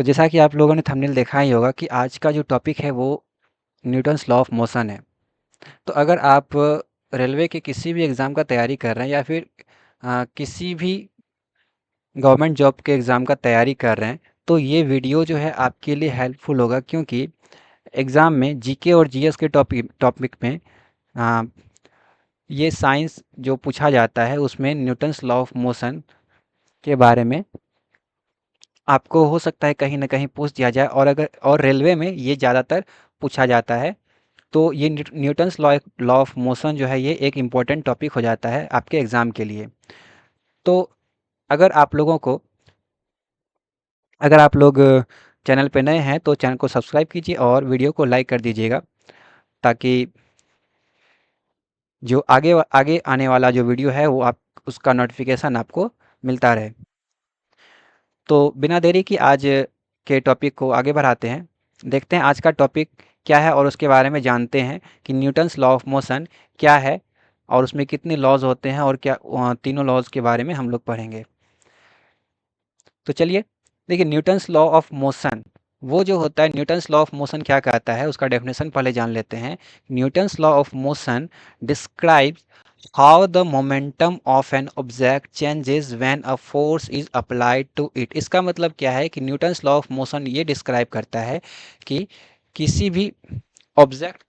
तो जैसा कि आप लोगों ने थंबनेल देखा ही होगा कि आज का जो टॉपिक है वो न्यूटन्स लॉ ऑफ मोशन है। तो अगर आप रेलवे के किसी भी एग्ज़ाम का तैयारी कर रहे हैं या फिर किसी भी गवर्नमेंट जॉब के एग्ज़ाम का तैयारी कर रहे हैं, तो ये वीडियो जो है आपके लिए हेल्पफुल होगा, क्योंकि एग्ज़ाम में जीके और जीएस के टॉपिक टॉपिक में आ, ये साइंस जो पूछा जाता है उसमें न्यूटन्स लॉ ऑफ मोशन के बारे में आपको हो सकता है कहीं न कहीं पूछ दिया जाए, और रेलवे में ये ज़्यादातर पूछा जाता है। तो ये Newton's law law of motion जो है ये एक इम्पोर्टेंट टॉपिक हो जाता है आपके एग्ज़ाम के लिए। तो अगर आप लोगों को अगर आप लोग चैनल पे नए हैं तो चैनल को सब्सक्राइब कीजिए और वीडियो को लाइक कर दीजिएगा, ताकि जो आगे आने वाला जो वीडियो है वो आप उसका नोटिफिकेशन आपको मिलता रहे। तो बिना देरी की आज के टॉपिक को आगे बढ़ाते हैं। देखते हैं आज का टॉपिक क्या है और उसके बारे में जानते हैं कि न्यूटन्स लॉ ऑफ मोशन क्या है और उसमें कितने लॉज होते हैं, और क्या तीनों लॉज के बारे में हम लोग पढ़ेंगे। तो चलिए, देखिए न्यूटन्स लॉ ऑफ मोशन वो जो होता है, न्यूटन्स लॉ ऑफ मोशन क्या कहता है उसका डेफिनेशन पहले जान लेते हैं। Newton's law of motion describes how the momentum of an object changes when a force is applied to it. इसका मतलब क्या है कि न्यूटन्स लॉ ऑफ मोशन ये डिस्क्राइब करता है कि किसी भी ऑब्जेक्ट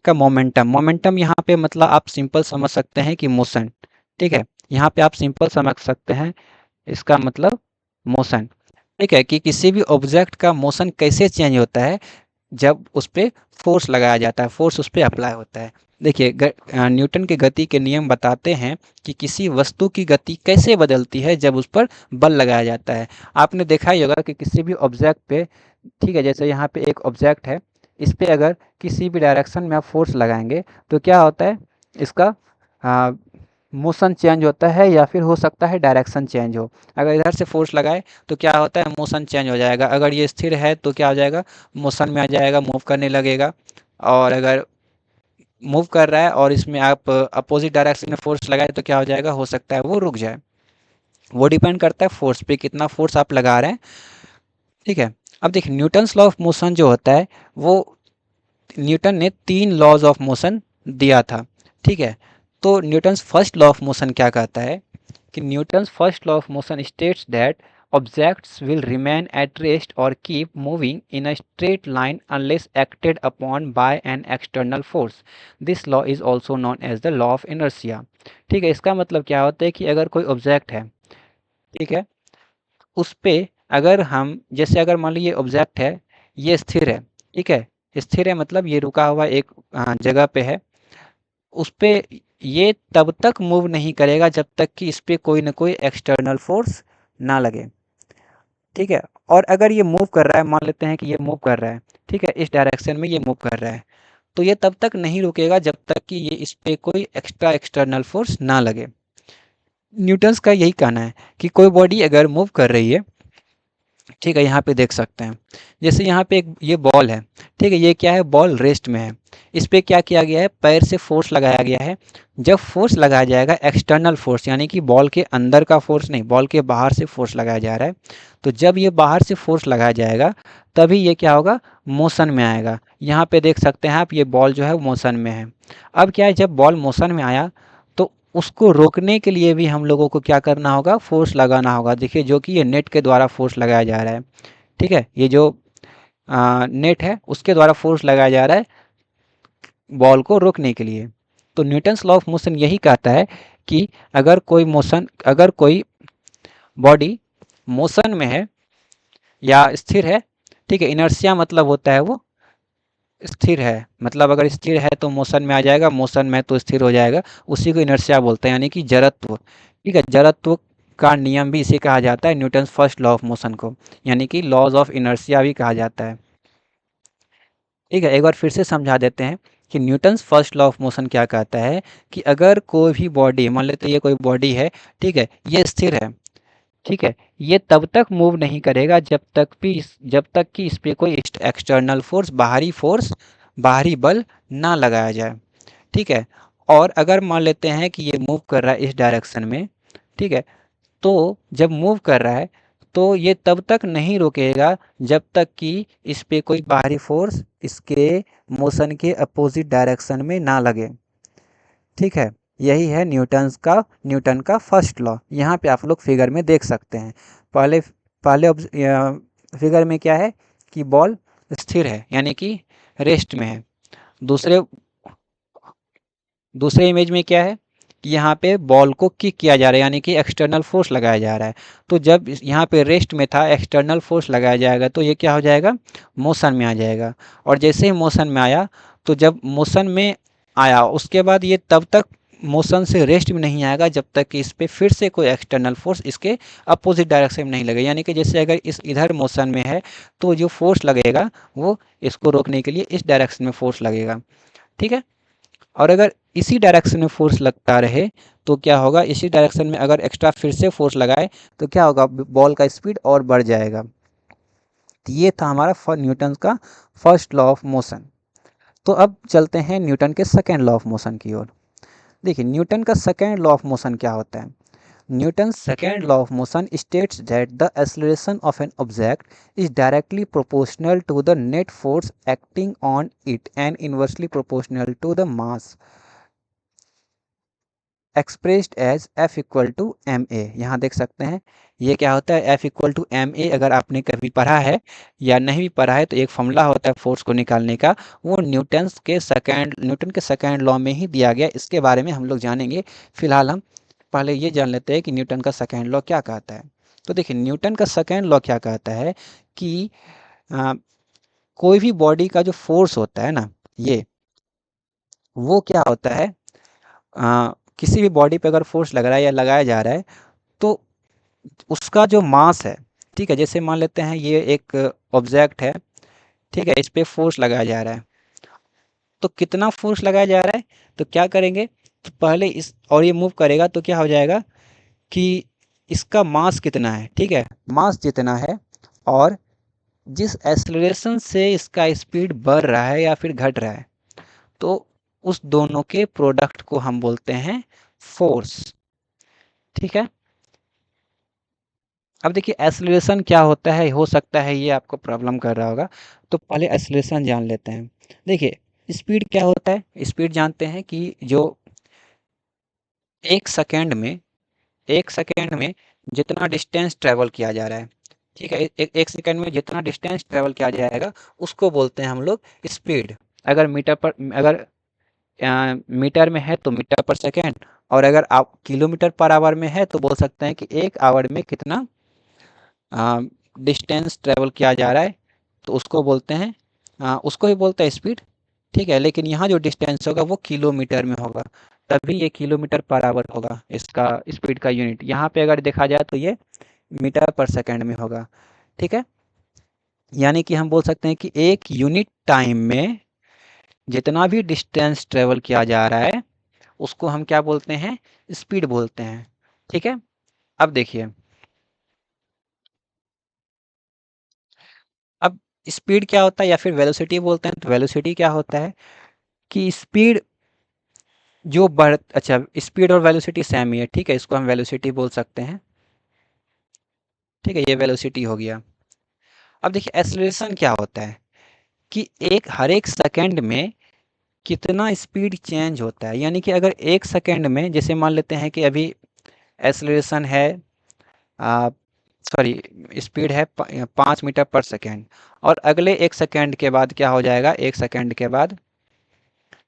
का मोमेंटम मोमेंटम यहाँ पे मतलब आप सिंपल समझ सकते हैं कि मोशन। ठीक है, यहाँ पे आप सिंपल समझ सकते हैं इसका मतलब मोशन। ठीक है, कि किसी भी ऑब्जेक्ट का मोशन कैसे चेंज होता है जब उस पे फोर्स लगाया जाता है, फोर्स उस पे अप्लाई होता है। देखिए, न्यूटन के गति के नियम बताते हैं कि किसी वस्तु की गति कैसे बदलती है जब उस पर बल लगाया जाता है। आपने देखा ही होगा कि किसी भी ऑब्जेक्ट पे, ठीक है, जैसे यहाँ पे एक ऑब्जेक्ट है, इस पे अगर किसी भी डायरेक्शन में आप फोर्स लगाएंगे तो क्या होता है, इसका मोशन चेंज होता है, या फिर हो सकता है डायरेक्शन चेंज हो। अगर इधर से फोर्स लगाए तो क्या होता है, मोशन चेंज हो जाएगा। अगर ये स्थिर है तो क्या हो जाएगा, मोशन में आ जाएगा, मूव करने लगेगा। और अगर मूव कर रहा है और इसमें आप अपोजिट डायरेक्शन में फोर्स लगाए तो क्या हो जाएगा, हो सकता है वो रुक जाए। वो डिपेंड करता है फोर्स पे, कितना फोर्स आप लगा रहे हैं। ठीक है, अब देखिए न्यूटन्स लॉ ऑफ मोशन जो होता है वो न्यूटन ने 3 लॉज ऑफ मोशन दिया था। ठीक है, तो Newton's first law of motion क्या कहता है कि Newton's first law of motion states that objects will remain at rest और keep moving in a straight line unless acted upon by an external force. This law is also known as the law of inertia. ठीक है, इसका मतलब क्या होता है कि अगर कोई ऑब्जेक्ट है, ठीक है, उस पे अगर हम, जैसे अगर मान लीजिए ऑब्जेक्ट है, ये स्थिर है, ठीक है, स्थिर है मतलब ये रुका हुआ एक जगह पे है, उस पे ये तब तक मूव नहीं करेगा जब तक कि इस पे कोई ना कोई एक्सटर्नल फोर्स ना लगे। ठीक है, और अगर ये मूव कर रहा है, मान लेते हैं कि ये मूव कर रहा है, ठीक है, इस डायरेक्शन में ये मूव कर रहा है, तो ये तब तक नहीं रुकेगा जब तक कि ये इस पे कोई एक्स्ट्रा एक्सटर्नल फोर्स ना लगे। न्यूटन्स का यही कहना है कि कोई बॉडी अगर मूव कर रही है, ठीक है, यहाँ पे देख सकते हैं, जैसे यहाँ पे एक ये बॉल है, ठीक है, ये क्या है, बॉल रेस्ट में है, इस पे क्या किया गया है, पैर से फोर्स लगाया गया है। जब फोर्स लगाया जाएगा एक्सटर्नल फोर्स, यानी कि बॉल के अंदर का फोर्स नहीं, बॉल के बाहर से फोर्स लगाया जा रहा है, तो जब ये बाहर से फोर्स लगाया जाएगा तभी ये क्या होगा, मोशन में आएगा। यहाँ पे देख सकते हैं आप, ये बॉल जो है मोशन में है। अब क्या है, जब बॉल मोशन में आया तो उसको रोकने के लिए भी हम लोगों को क्या करना होगा, फोर्स लगाना होगा। देखिए, जो कि ये नेट के द्वारा फोर्स लगाया जा रहा है। ठीक है, ये जो नेट है उसके द्वारा फोर्स लगाया जा रहा है बॉल को रोकने के लिए। तो न्यूटन्स लॉ ऑफ मोशन यही कहता है कि अगर कोई बॉडी मोशन में है या स्थिर है, ठीक है, इनर्शिया मतलब होता है वो स्थिर है, मतलब अगर स्थिर है तो मोशन में आ जाएगा, मोशन में तो स्थिर हो जाएगा, उसी को इनर्शिया बोलते हैं, यानी कि जड़त्व। ठीक है, जड़त्व का नियम भी इसे कहा जाता है, Newton's first law of motion को, यानी कि लॉज ऑफ इनर्शिया भी कहा जाता है। ठीक है, एक बार फिर से समझा देते हैं कि Newton's first law of motion क्या कहता है कि अगर कोई भी बॉडी, मान लेते हैं ये कोई बॉडी है, ठीक है, ये स्थिर है, ठीक है, ये तब तक मूव नहीं करेगा जब तक कि इस पे कोई एक्सटर्नल फोर्स, बाहरी बल ना लगाया जाए। ठीक है, और अगर मान लेते हैं कि ये मूव कर रहा है इस डायरेक्शन में, ठीक है, तो जब मूव कर रहा है तो ये तब तक नहीं रुकेगा जब तक कि इस पे कोई बाहरी फोर्स इसके मोशन के अपोजिट डायरेक्शन में ना लगे। ठीक है, यही है न्यूटन का फर्स्ट लॉ। यहाँ पे आप लोग फिगर में देख सकते हैं। पहले पहले फिगर में क्या है कि बॉल स्थिर है यानी कि रेस्ट में है। दूसरे दूसरे इमेज में क्या है कि यहाँ पे बॉल को किक किया जा रहा है यानी कि एक्सटर्नल फोर्स लगाया जा रहा है। तो जब यहाँ पे रेस्ट में था, एक्सटर्नल फोर्स लगाया जाएगा तो ये क्या हो जाएगा, मोशन में आ जाएगा। और जैसे ही मोशन में आया तो जब मोशन में आया उसके बाद ये तब तक मोशन से रेस्ट में नहीं आएगा जब तक कि इस पर फिर से कोई एक्सटर्नल फोर्स इसके अपोजिट डायरेक्शन में नहीं लगेगा। यानी कि जैसे अगर इस इधर मोशन में है तो जो फोर्स लगेगा वो इसको रोकने के लिए इस डायरेक्शन में फोर्स लगेगा। ठीक है, और अगर इसी डायरेक्शन में फोर्स लगता रहे तो क्या होगा, इसी डायरेक्शन में अगर एक्स्ट्रा फिर से फोर्स लगाए तो क्या होगा, बॉल का स्पीड और बढ़ जाएगा। तो ये था हमारा न्यूटन का फर्स्ट लॉ ऑफ मोशन। तो अब चलते हैं न्यूटन के सेकेंड लॉ ऑफ मोशन की ओर। देखिए न्यूटन का सेकेंड लॉ ऑफ मोशन क्या होता है। Newton's second law of motion states that the acceleration of an object is directly proportional to the net force acting on it and inversely proportional to the mass expressed as F equal to ma। यहाँ देख सकते हैं ये क्या होता है, F equal to ma। अगर आपने कभी पढ़ा है या नहीं भी पढ़ा है तो एक फॉर्मूला होता है फोर्स को निकालने का, वो न्यूटन के सेकेंड लॉ में ही दिया गया। इसके बारे में हम लोग जानेंगे। फिलहाल हम पहले ये जान लेते हैं कि न्यूटन का सेकेंड लॉ क्या कहता है। तो देखिए न्यूटन का सेकेंड लॉ क्या कहता है कि कोई भी बॉडी का जो फोर्स होता है ना, ये वो क्या होता है, किसी भी बॉडी पे अगर फोर्स लग रहा है या लगाया जा रहा है तो उसका जो मास है, ठीक है, जैसे मान लेते हैं ये एक ऑब्जेक्ट है, ठीक है, इस पे फोर्स लगाया जा रहा है। तो कितना फोर्स लगाया जा रहा है, तो क्या करेंगे, तो पहले इस और ये मूव करेगा तो क्या हो जाएगा कि इसका मास कितना है, ठीक है, मास जितना है और जिस एक्सेलरेशन से इसका स्पीड बढ़ रहा है या फिर घट रहा है, तो उस दोनों के प्रोडक्ट को हम बोलते हैं फोर्स। ठीक है, अब देखिए एक्सेलरेशन क्या होता है, हो सकता है ये आपको प्रॉब्लम कर रहा होगा, तो पहले एक्सेलरेशन जान लेते हैं। देखिए स्पीड क्या होता है, स्पीड जानते हैं कि जो एक सेकेंड में जितना डिस्टेंस ट्रेवल किया जा रहा है, ठीक है, एक सेकेंड में जितना डिस्टेंस ट्रेवल किया जाएगा उसको बोलते हैं हम लोग स्पीड। अगर मीटर में है तो मीटर पर सेकेंड, और अगर आप किलोमीटर पर आवर में है तो बोल सकते हैं कि एक आवर में कितना डिस्टेंस ट्रेवल किया जा रहा है, तो उसको बोलते हैं उसको ही बोलते हैं स्पीड। ठीक है, लेकिन यहाँ जो डिस्टेंस होगा वो किलोमीटर में होगा, तभी ये किलोमीटर पर आवर होगा इसका स्पीड का यूनिट। यहाँ पे अगर देखा जाए तो ये मीटर पर सेकेंड में होगा। ठीक है, यानी कि हम बोल सकते हैं कि एक यूनिट टाइम में जितना भी डिस्टेंस ट्रेवल किया जा रहा है उसको हम क्या बोलते हैं, स्पीड बोलते हैं। ठीक है, अब देखिए, अब स्पीड क्या होता है या फिर वेलोसिटी बोलते हैं, तो वेलोसिटी क्या होता है कि स्पीड जो बढ़, अच्छा स्पीड और वेलोसिटी सेम ही है, ठीक है, इसको हम वेलोसिटी बोल सकते हैं। ठीक है, ये वेलोसिटी हो गया। अब देखिए एक्सेलरेशन क्या होता है कि हर एक सेकंड में कितना स्पीड चेंज होता है। यानी कि अगर एक सेकंड में, जैसे मान लेते हैं कि अभी एक्सेलरेशन है, सॉरी स्पीड है 5 मीटर पर सेकेंड, और अगले एक सेकेंड के बाद क्या हो जाएगा, एक सेकेंड के बाद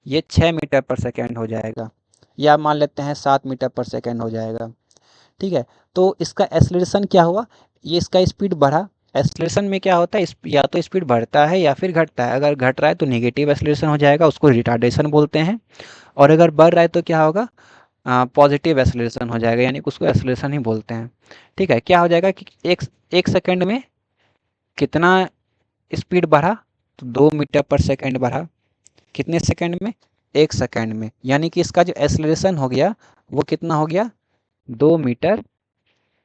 ये 6 मीटर पर सेकेंड हो जाएगा, या मान लेते हैं 7 मीटर पर सेकेंड हो जाएगा। ठीक है, तो इसका एक्सेलरेशन क्या हुआ, ये इसका स्पीड बढ़ा। एक्सेलरेशन में क्या होता है, या तो स्पीड बढ़ता है या फिर घटता है। अगर घट रहा है तो नेगेटिव एक्सेलरेशन हो जाएगा, उसको रिटार्डेशन बोलते हैं। और अगर बढ़ रहा है तो क्या होगा, पॉजिटिव एक्सेलरेशन हो जाएगा, यानी कि उसको एक्सेलरेशन ही बोलते हैं। ठीक है, क्या हो जाएगा कि एक एक सेकंड में कितना स्पीड बढ़ा, तो 2 मीटर पर सेकंड बढ़ा। कितने सेकंड में, एक सेकंड में, यानी कि इसका जो एक्सेलरेशन हो गया वो कितना हो गया, 2 मीटर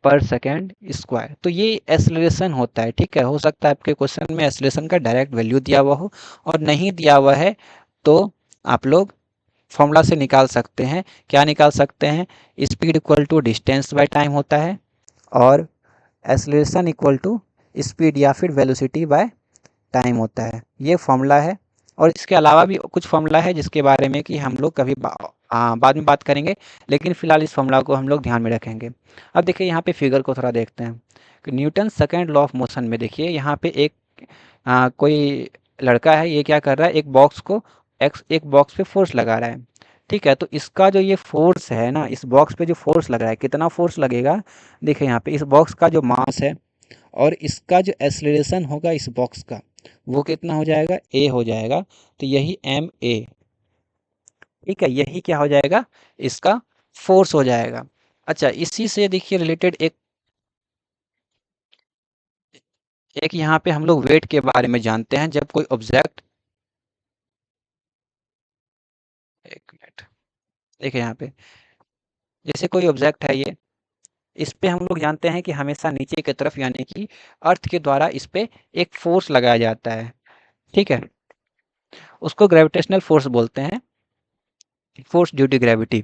पर सेकेंड स्क्वायर। तो ये एक्सेलरेशन होता है। ठीक है, हो सकता है आपके क्वेश्चन में एक्सेलरेशन का डायरेक्ट वैल्यू दिया हुआ हो, और नहीं दिया हुआ है तो आप लोग फॉर्मूला से निकाल सकते हैं। क्या निकाल सकते हैं, speed equal to distance by time होता है। और एक्सेलरेशन इक्वल टू स्पीड या फिर वेलोसिटी बाय टाइम होता है। ये फॉर्मूला है और इसके अलावा भी कुछ फॉर्मूला है जिसके बारे में कि हम लोग कभी बाद में बात करेंगे, लेकिन फिलहाल इस फॉर्मूला को हम लोग ध्यान में रखेंगे। अब देखिए यहाँ पे फिगर को थोड़ा देखते हैं कि Newton second law of motion में देखिए यहाँ पे एक कोई लड़का है, ये क्या कर रहा है, एक बॉक्स पे फोर्स लगा रहा है। ठीक है, तो इसका जो ये फोर्स है ना, इस बॉक्स पे जो फोर्स लग रहा है, कितना फोर्स लगेगा, देखिए यहाँ पे इस बॉक्स का जो मास है और इसका जो एक्सेलरेशन होगा इस बॉक्स का, वो कितना हो जाएगा, ए हो जाएगा। तो यही एम ए, ठीक है, यही क्या हो जाएगा, इसका फोर्स हो जाएगा। अच्छा, इसी से देखिए रिलेटेड एक यहाँ पे हम लोग वेट के बारे में जानते हैं। जब कोई ऑब्जेक्ट, एक मिनट, देखिए यहाँ पे जैसे कोई ऑब्जेक्ट है ये, इस पे हम लोग जानते हैं कि हमेशा नीचे की तरफ यानी कि अर्थ के द्वारा इस पे एक फोर्स लगाया जाता है। ठीक है, उसको ग्रेविटेशनल फोर्स बोलते हैं, फोर्स ड्यू टू ग्रेविटी।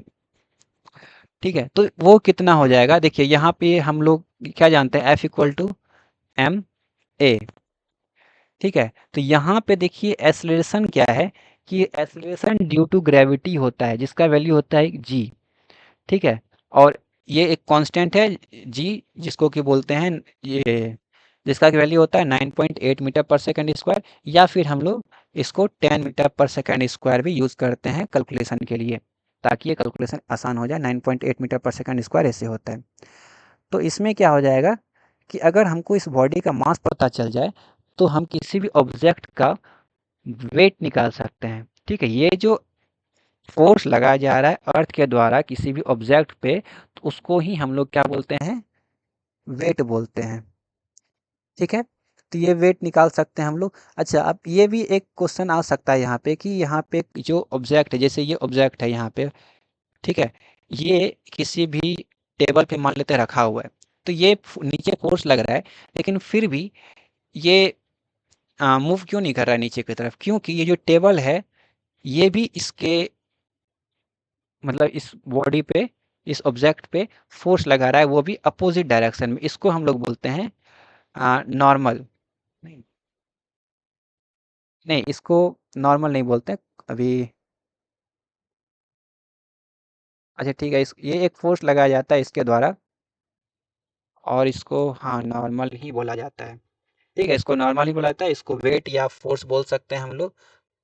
ठीक है, तो वो कितना हो जाएगा, देखिए यहाँ पे हम लोग क्या जानते हैं, F equal to M A. ठीक है, तो यहाँ पे देखिए एक्सेलरेशन क्या है, कि एक्सेलरेशन ड्यू टू ग्रेविटी होता है जिसका वैल्यू होता है जी। ठीक है, और ये एक कांस्टेंट है जी, जिसको कि बोलते हैं ये, जिसका वैल्यू होता है 9.8 मीटर पर सेकंड स्क्वायर, या फिर हम लोग इसको 10 मीटर पर सेकंड स्क्वायर भी यूज़ करते हैं कैलकुलेशन के लिए, ताकि ये कैलकुलेशन आसान हो जाए। 9.8 मीटर पर सेकंड स्क्वायर ऐसे होता है। तो इसमें क्या हो जाएगा कि अगर हमको इस बॉडी का मास पता चल जाए तो हम किसी भी ऑब्जेक्ट का वेट निकाल सकते हैं। ठीक है, ये जो फोर्स लगाया जा रहा है अर्थ के द्वारा किसी भी ऑब्जेक्ट पे, तो उसको ही हम लोग क्या बोलते हैं, वेट बोलते हैं। ठीक है, तो ये वेट निकाल सकते हैं हम लोग। अच्छा, अब ये भी एक क्वेश्चन आ सकता है यहाँ पे कि यहाँ पे जो ऑब्जेक्ट है, जैसे ये ऑब्जेक्ट है यहाँ पे, ठीक है, ये किसी भी टेबल पे मान लेते रखा हुआ है, तो ये नीचे फोर्स लग रहा है, लेकिन फिर भी ये मूव क्यों नहीं कर रहा है नीचे की तरफ, क्योंकि ये जो टेबल है ये भी इसके मतलब इस बॉडी पे, इस ऑब्जेक्ट पे फोर्स लगा रहा है, वो भी अपोजिट डायरेक्शन में। इसको हम लोग बोलते हैं नॉर्मल, नहीं, नहीं, इसको नॉर्मल नहीं बोलते अभी। अच्छा ठीक है, ये एक फोर्स लगाया जाता है इसके द्वारा, और इसको हाँ नॉर्मल ही बोला जाता है। ठीक है, इसको नॉर्मल ही बोला जाता है, इसको वेट या फोर्स बोल सकते हैं हम लोग,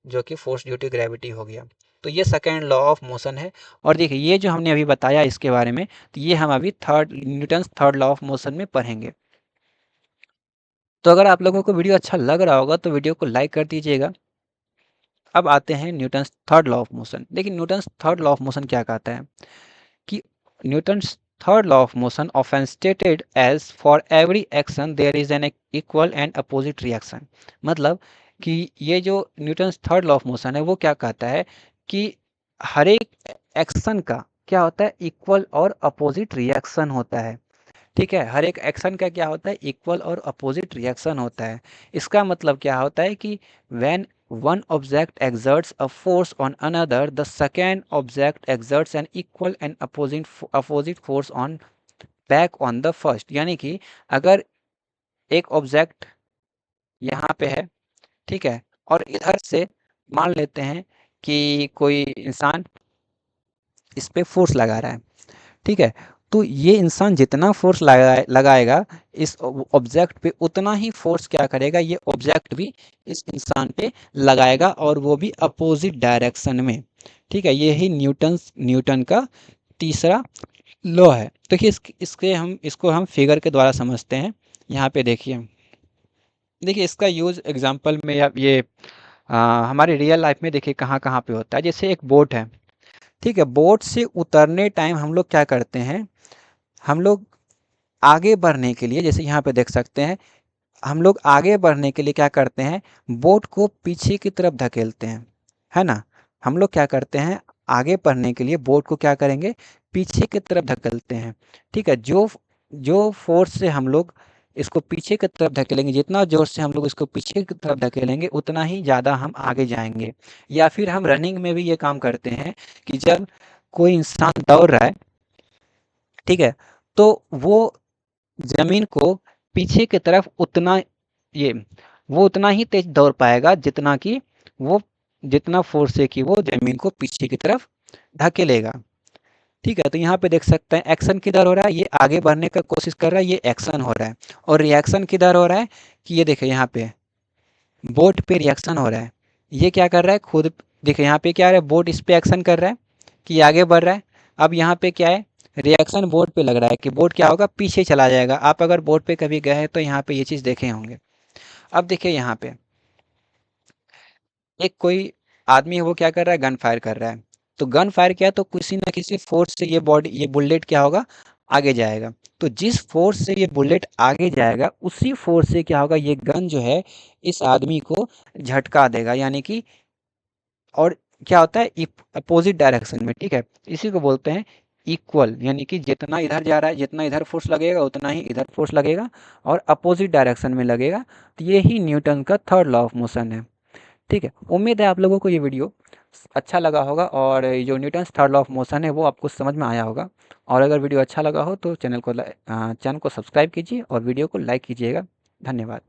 जो कि फोर्स ड्यू टू ग्रेविटी हो गया। तो ये सेकेंड लॉ ऑफ मोशन है। और देखिए ये जो हमने अभी बताया इसके बारे में, तो ये हम अभी Newton's third law of motion में पढ़ेंगे। तो अगर आप लोगों को वीडियो अच्छा लग रहा होगा तो वीडियो को लाइक कर दीजिएगा। अब आते हैं Newton's third law of motion. देखिए Newton's third law of motion क्या कहता है कि Newton's third law of motion often stated as for every action there is an equal and opposite reaction. मतलब कि ये जो Newton's third law of motion है वो क्या कहता है कि हर एक एक्शन का क्या होता है, इक्वल और अपोजिट रिएक्शन होता है। ठीक है, हर एक एक्शन का क्या होता है, इक्वल और अपोजिट रिएक्शन होता है। इसका मतलब क्या होता है कि when one object exerts a force on another, the second object exerts an equal and opposite force on back on the first। यानी कि अगर एक ऑब्जेक्ट यहाँ पे है, ठीक है, और इधर से मान लेते हैं कि कोई इंसान इस पे फोर्स लगा रहा है, ठीक है, तो ये इंसान जितना फोर्स लगाएगा इस ऑब्जेक्ट पे, उतना ही फोर्स क्या करेगा, ये ऑब्जेक्ट भी इस इंसान पे लगाएगा, और वो भी अपोजिट डायरेक्शन में। ठीक है, ये ही न्यूटन का तीसरा लॉ है। तो इसको हम फिगर के द्वारा समझते हैं। यहाँ पे देखिए, इसका यूज एग्जाम्पल में या ये हमारे रियल लाइफ में देखिए कहाँ कहाँ पे होता है। जैसे एक बोट है, ठीक है, बोट से उतरने टाइम हम लोग क्या करते हैं, हम लोग आगे बढ़ने के लिए, जैसे यहाँ पे देख सकते हैं, हम लोग आगे बढ़ने के लिए क्या करते हैं, बोट को पीछे की तरफ धकेलते हैं, है ना। हम लोग क्या करते हैं, आगे बढ़ने के लिए बोट को क्या करेंगे, पीछे की तरफ धकेलते हैं। ठीक है, जो जो फोर्स से हम लोग इसको पीछे की तरफ धकेलेंगे, जितना जोर से हम लोग इसको पीछे की तरफ धकेलेंगे उतना ही ज़्यादा हम आगे जाएंगे। या फिर हम रनिंग में भी ये काम करते हैं कि जब कोई इंसान दौड़ रहा है, ठीक है, तो वो जमीन को पीछे की तरफ ये वो उतना ही तेज दौड़ पाएगा जितना कि वो जितना फोर्स से कि वो जमीन को पीछे की तरफ धकेलेगा। ठीक है, तो यहाँ पे देख सकते हैं एक्शन किधर हो रहा है, ये आगे बढ़ने का कोशिश कर रहा है, ये एक्शन हो रहा है। और रिएक्शन किधर हो रहा है कि ये देखिए यहाँ पे बोट पे रिएक्शन हो रहा है। ये क्या कर रहा है खुद, देखिए यहाँ पे क्या है, बोट इस पे एक्शन कर रहा है कि आगे बढ़ रहा है। अब यहाँ पे क्या है, रिएक्शन बोट पे लग रहा है कि बोट क्या होगा, पीछे चला जाएगा। आप अगर बोट पे कभी गए हैं तो यहाँ पे ये चीज़ देखे होंगे। अब देखिए यहाँ पे एक कोई आदमी है, वो क्या कर रहा है, गन फायर कर रहा है। तो गन फायर किया तो किसी ना किसी फोर्स से ये बुलेट क्या होगा, आगे जाएगा। तो जिस फोर्स से ये बुलेट आगे जाएगा उसी फोर्स से क्या होगा, ये गन जो है इस आदमी को झटका देगा, यानी कि और क्या होता है, अपोजिट डायरेक्शन में। ठीक है, इसी को बोलते हैं इक्वल, यानी कि जितना इधर जा रहा है, जितना इधर फोर्स लगेगा उतना ही इधर फोर्स लगेगा और अपोजिट डायरेक्शन में लगेगा। तो ये ही न्यूटन का थर्ड लॉ ऑफ मोशन है। ठीक है, उम्मीद है आप लोगों को ये वीडियो अच्छा लगा होगा और जो Newton's third law of motion है वो आपको समझ में आया होगा। और अगर वीडियो अच्छा लगा हो तो चैनल को सब्सक्राइब कीजिए और वीडियो को लाइक कीजिएगा। धन्यवाद।